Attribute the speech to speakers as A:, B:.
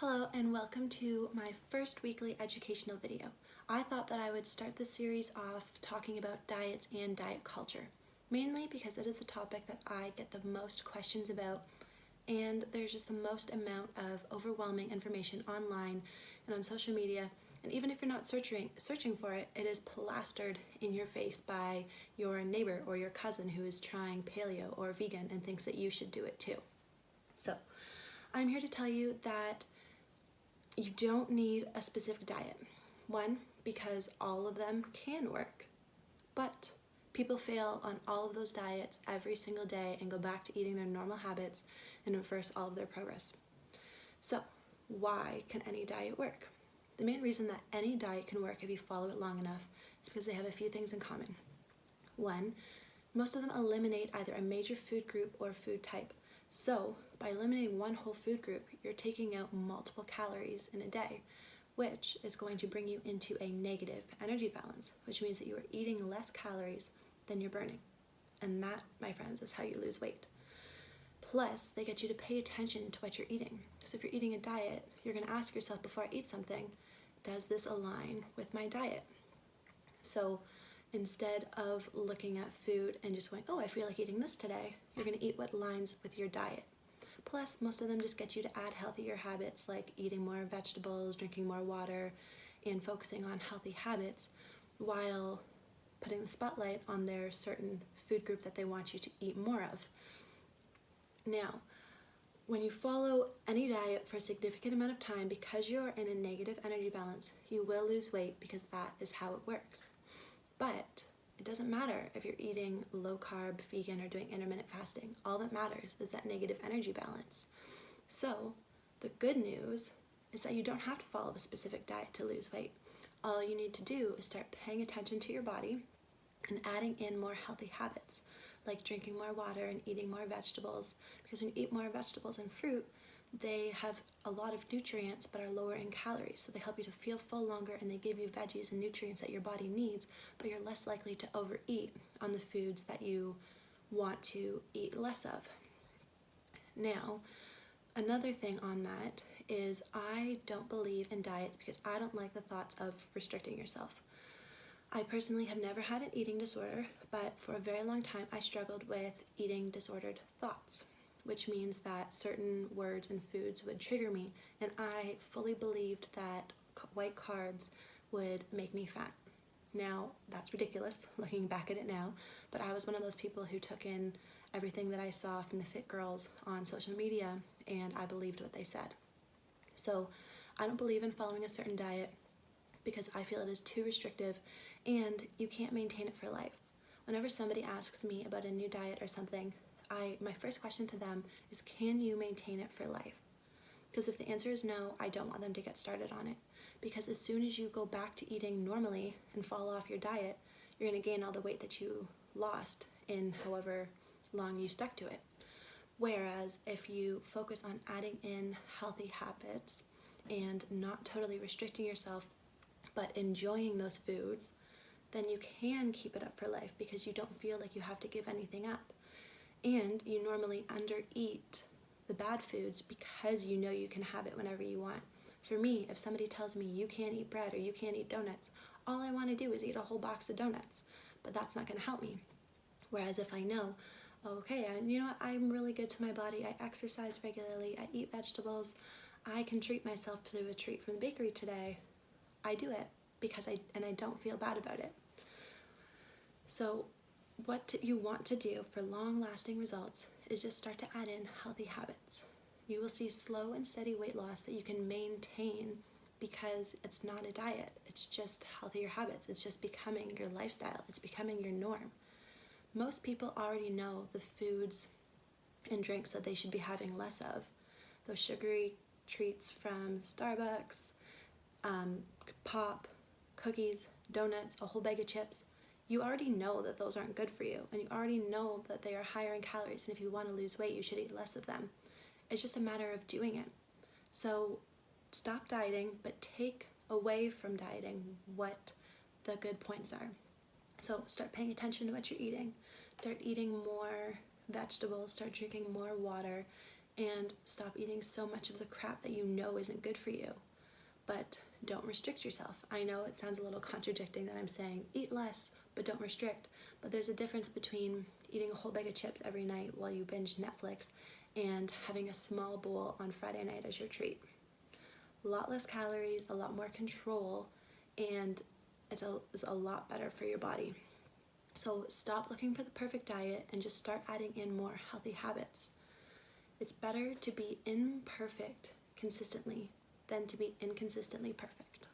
A: Hello and welcome to my first weekly educational video. I thought that I would start this series off talking about diets and diet culture, mainly because it is a topic that I get the most questions about, and there's just the most amount of overwhelming information online and on social media, and even if you're not searching for it, it is plastered in your face by your neighbor or your cousin who is trying paleo or vegan and thinks that you should do it too. So I'm here to tell you that you don't need a specific diet. One, because all of them can work, but people fail on all of those diets every single day and go back to eating their normal habits and reverse all of their progress. So why can any diet work? The main reason that any diet can work if you follow it long enough is because they have a few things in common. One, most of them eliminate either a major food group or food type. So by eliminating one whole food group, you're taking out multiple calories in a day, which is going to bring you into a negative energy balance, which means that you are eating less calories than you're burning. And that, my friends, is how you lose weight. Plus, they get you to pay attention to what you're eating. So if you're eating a diet, you're going to ask yourself before I eat something, does this align with my diet? So instead of looking at food and just going, oh, I feel like eating this today, you're going to eat what aligns with your diet. Plus, most of them just get you to add healthier habits like eating more vegetables, drinking more water, and focusing on healthy habits while putting the spotlight on their certain food group that they want you to eat more of. Now, when you follow any diet for a significant amount of time, because you're in a negative energy balance, you will lose weight because that is how it works. But it doesn't matter if you're eating low carb, vegan, or doing intermittent fasting. All that matters is that negative energy balance. So the good news is that you don't have to follow a specific diet to lose weight. All you need to do is start paying attention to your body and adding in more healthy habits, like drinking more water and eating more vegetables. Because when you eat more vegetables and fruit, they have a lot of nutrients but are lower in calories, so they help you to feel full longer, and they give you veggies and nutrients that your body needs, but you're less likely to overeat on the foods that you want to eat less of. Now, another thing on that is I don't believe in diets because I don't like the thoughts of restricting yourself. I personally have never had an eating disorder, but for a very long time I struggled with eating disordered thoughts, which means that certain words and foods would trigger me, and I fully believed that white carbs would make me fat. Now, that's ridiculous looking back at it now, but I was one of those people who took in everything that I saw from the fit girls on social media, and I believed what they said. So I don't believe in following a certain diet because I feel it is too restrictive and you can't maintain it for life. Whenever somebody asks me about a new diet or something, my first question to them is, can you maintain it for life? Because if the answer is no, I don't want them to get started on it. Because as soon as you go back to eating normally and fall off your diet, you're going to gain all the weight that you lost in however long you stuck to it. Whereas if you focus on adding in healthy habits and not totally restricting yourself, but enjoying those foods, then you can keep it up for life because you don't feel like you have to give anything up. And you normally undereat the bad foods because you know you can have it whenever you want. For me, if somebody tells me you can't eat bread or you can't eat donuts, all I want to do is eat a whole box of donuts, but that's not going to help me. Whereas if I know, okay, you know what, I'm really good to my body, I exercise regularly, I eat vegetables, I can treat myself to a treat from the bakery today, I do it because I don't feel bad about it. So what you want to do for long-lasting results is just start to add in healthy habits. You will see slow and steady weight loss that you can maintain because it's not a diet. It's just healthier habits. It's just becoming your lifestyle. It's becoming your norm. Most people already know the foods and drinks that they should be having less of. Those sugary treats from Starbucks, pop, cookies, donuts, a whole bag of chips. You already know that those aren't good for you, and you already know that they are higher in calories, and if you want to lose weight, you should eat less of them. It's just a matter of doing it. So stop dieting, but take away from dieting what the good points are. So start paying attention to what you're eating. Start eating more vegetables, start drinking more water, and stop eating so much of the crap that you know isn't good for you. But don't restrict yourself. I know it sounds a little contradicting that I'm saying eat less, but don't restrict. But there's a difference between eating a whole bag of chips every night while you binge Netflix and having a small bowl on Friday night as your treat. A lot less calories, a lot more control, and it's a lot better for your body. So stop looking for the perfect diet and just start adding in more healthy habits. It's better to be imperfect consistently than to be inconsistently perfect.